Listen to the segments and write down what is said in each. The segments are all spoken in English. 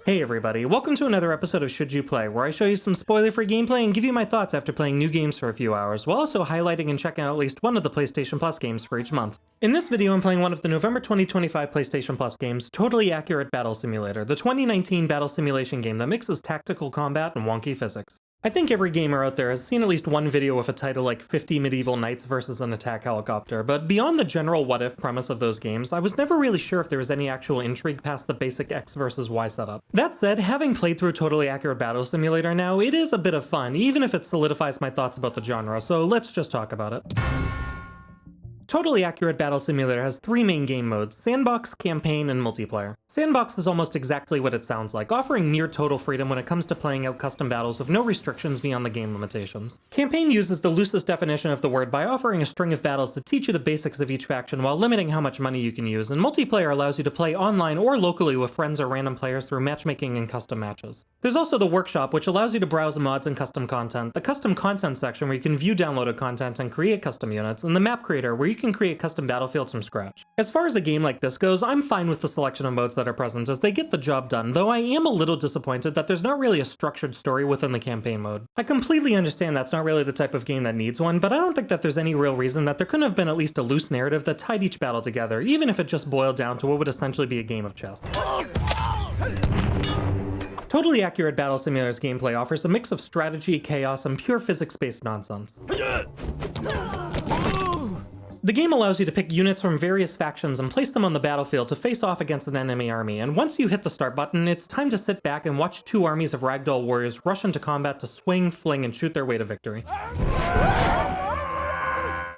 Hey everybody, welcome to another episode of Should You Play, where I show you some spoiler-free gameplay and give you my thoughts after playing new games for a few hours, while also highlighting and checking out at least one of the PlayStation Plus games for each month. In this video, I'm playing one of the November 2025 PlayStation Plus games, Totally Accurate Battle Simulator, the 2019 battle simulation game that mixes tactical combat and wonky physics. I think every gamer out there has seen at least one video with a title like 50 Medieval Knights versus an attack helicopter, but beyond the general what-if premise of those games, I was never really sure if there was any actual intrigue past the basic X versus Y setup. That said, having played through Totally Accurate Battle Simulator now, it is a bit of fun, even if it solidifies my thoughts about the genre, so let's just talk about it. Totally Accurate Battle Simulator has three main game modes: Sandbox, Campaign, and Multiplayer. Sandbox is almost exactly what it sounds like, offering near total freedom when it comes to playing out custom battles with no restrictions beyond the game limitations. Campaign uses the loosest definition of the word by offering a string of battles to teach you the basics of each faction while limiting how much money you can use, and Multiplayer allows you to play online or locally with friends or random players through matchmaking and custom matches. There's also the Workshop, which allows you to browse mods and custom content, the Custom Content section where you can view downloaded content and create custom units, and the Map Creator where you can create custom battlefields from scratch. As far as a game like this goes, I'm fine with the selection of modes that are present as they get the job done, though I am a little disappointed that there's not really a structured story within the campaign mode. I completely understand that's not really the type of game that needs one, but I don't think that there's any real reason that there couldn't have been at least a loose narrative that tied each battle together, even if it just boiled down to what would essentially be a game of chess. Totally Accurate Battle Simulator's gameplay offers a mix of strategy, chaos, and pure physics-based nonsense. The game allows you to pick units from various factions and place them on the battlefield to face off against an enemy army, and once you hit the start button, it's time to sit back and watch two armies of ragdoll warriors rush into combat to swing, fling, and shoot their way to victory.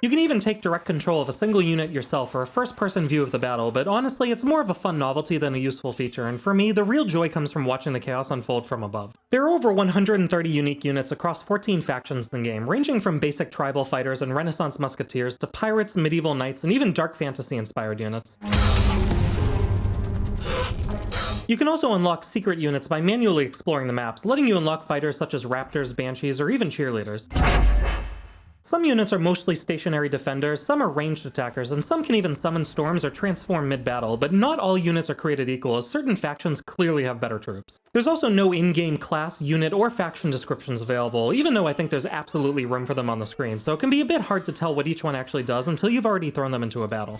You can even take direct control of a single unit yourself for a first-person view of the battle, but honestly, it's more of a fun novelty than a useful feature, and for me, the real joy comes from watching the chaos unfold from above. There are over 130 unique units across 14 factions in the game, ranging from basic tribal fighters and Renaissance musketeers to pirates, medieval knights, and even dark fantasy-inspired units. You can also unlock secret units by manually exploring the maps, letting you unlock fighters such as raptors, banshees, or even cheerleaders. Some units are mostly stationary defenders, some are ranged attackers, and some can even summon storms or transform mid-battle, but not all units are created equal, as certain factions clearly have better troops. There's also no in-game class, unit, or faction descriptions available, even though I think there's absolutely room for them on the screen, so it can be a bit hard to tell what each one actually does until you've already thrown them into a battle.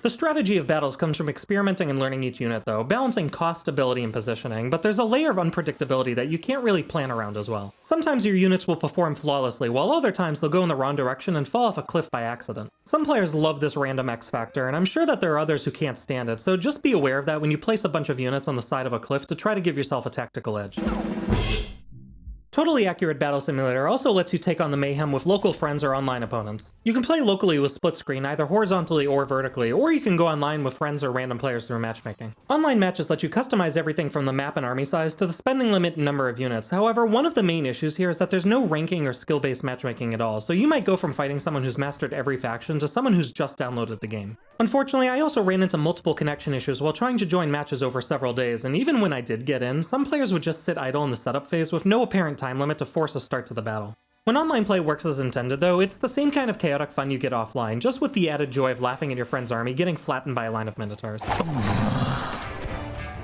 The strategy of battles comes from experimenting and learning each unit though, balancing cost, stability, and positioning, but there's a layer of unpredictability that you can't really plan around as well. Sometimes your units will perform flawlessly, while other times they'll go in the wrong direction and fall off a cliff by accident. Some players love this random X factor, and I'm sure that there are others who can't stand it, so just be aware of that when you place a bunch of units on the side of a cliff to try to give yourself a tactical edge. Totally Accurate Battle Simulator also lets you take on the mayhem with local friends or online opponents. You can play locally with split screen either horizontally or vertically, or you can go online with friends or random players through matchmaking. Online matches let you customize everything from the map and army size to the spending limit and number of units. However, one of the main issues here is that there's no ranking or skill-based matchmaking at all, so you might go from fighting someone who's mastered every faction to someone who's just downloaded the game. Unfortunately, I also ran into multiple connection issues while trying to join matches over several days, and even when I did get in, some players would just sit idle in the setup phase with no apparent time limit to force a start to the battle. When online play works as intended though, it's the same kind of chaotic fun you get offline, just with the added joy of laughing at your friend's army getting flattened by a line of minotaurs.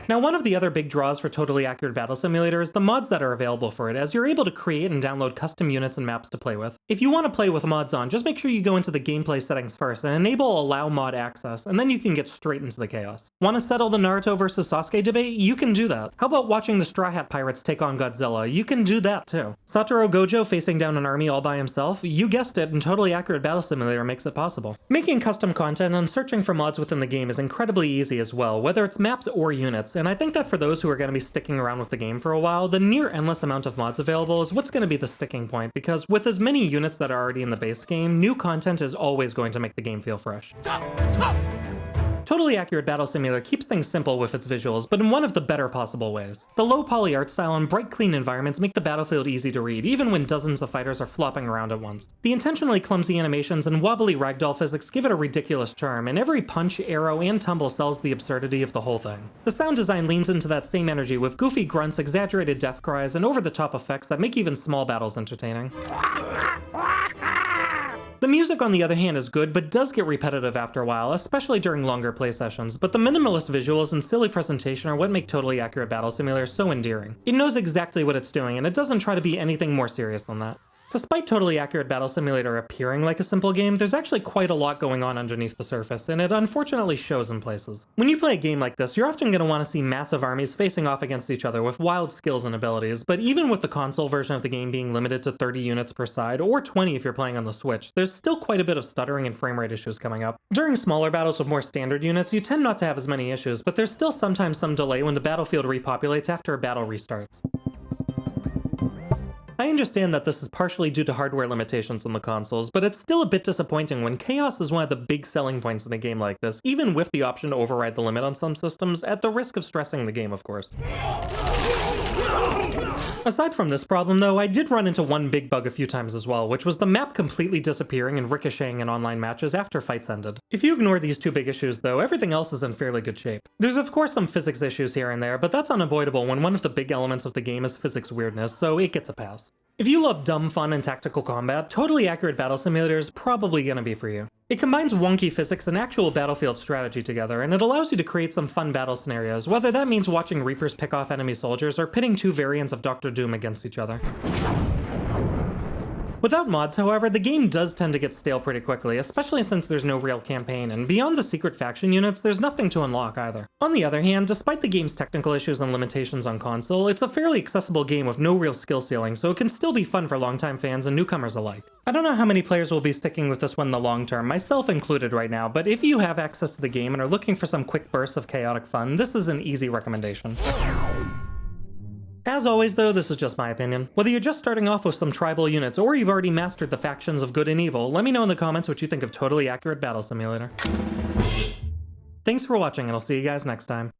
Now, one of the other big draws for Totally Accurate Battle Simulator is the mods that are available for it, as you're able to create and download custom units and maps to play with. If you want to play with mods on, just make sure you go into the gameplay settings first and enable Allow Mod Access, and then you can get straight into the chaos. Want to settle the Naruto vs Sasuke debate? You can do that. How about watching the Straw Hat Pirates take on Godzilla? You can do that too. Satoru Gojo facing down an army all by himself? You guessed it, and Totally Accurate Battle Simulator makes it possible. Making custom content and searching for mods within the game is incredibly easy as well, whether it's maps or units, and I think that for those who are going to be sticking around with the game for a while, the near endless amount of mods available is what's going to be the sticking point, because with as many units that are already in the base game, new content is always going to make the game feel fresh. Totally Accurate Battle Simulator keeps things simple with its visuals, but in one of the better possible ways. The low poly art style and bright clean environments make the battlefield easy to read, even when dozens of fighters are flopping around at once. The intentionally clumsy animations and wobbly ragdoll physics give it a ridiculous charm, and every punch, arrow, and tumble sells the absurdity of the whole thing. The sound design leans into that same energy with goofy grunts, exaggerated death cries, and over-the-top effects that make even small battles entertaining. The music, on the other hand, is good, but does get repetitive after a while, especially during longer play sessions, but the minimalist visuals and silly presentation are what make Totally Accurate Battle Simulator so endearing. It knows exactly what it's doing, and it doesn't try to be anything more serious than that. Despite Totally Accurate Battle Simulator appearing like a simple game, there's actually quite a lot going on underneath the surface, and it unfortunately shows in places. When you play a game like this, you're often going to want to see massive armies facing off against each other with wild skills and abilities, but even with the console version of the game being limited to 30 units per side, or 20 if you're playing on the Switch, there's still quite a bit of stuttering and frame rate issues coming up. During smaller battles with more standard units, you tend not to have as many issues, but there's still sometimes some delay when the battlefield repopulates after a battle restarts. I understand that this is partially due to hardware limitations on the consoles, but it's still a bit disappointing when chaos is one of the big selling points in a game like this, even with the option to override the limit on some systems, at the risk of stressing the game, of course. Aside from this problem, though, I did run into one big bug a few times as well, which was the map completely disappearing and ricocheting in online matches after fights ended. If you ignore these two big issues, though, everything else is in fairly good shape. There's of course some physics issues here and there, but that's unavoidable when one of the big elements of the game is physics weirdness, so it gets a pass. If you love dumb fun and tactical combat, Totally Accurate Battle Simulator is probably gonna be for you. It combines wonky physics and actual battlefield strategy together, and it allows you to create some fun battle scenarios, whether that means watching Reapers pick off enemy soldiers or pitting two variants of Doctor Doom against each other. Without mods, however, the game does tend to get stale pretty quickly, especially since there's no real campaign, and beyond the secret faction units, there's nothing to unlock either. On the other hand, despite the game's technical issues and limitations on console, it's a fairly accessible game with no real skill ceiling, so it can still be fun for longtime fans and newcomers alike. I don't know how many players will be sticking with this one in the long term, myself included right now, but if you have access to the game and are looking for some quick bursts of chaotic fun, this is an easy recommendation. As always though, this is just my opinion. Whether you're just starting off with some tribal units or you've already mastered the factions of good and evil, let me know in the comments what you think of Totally Accurate Battle Simulator. Thanks for watching, and I'll see you guys next time.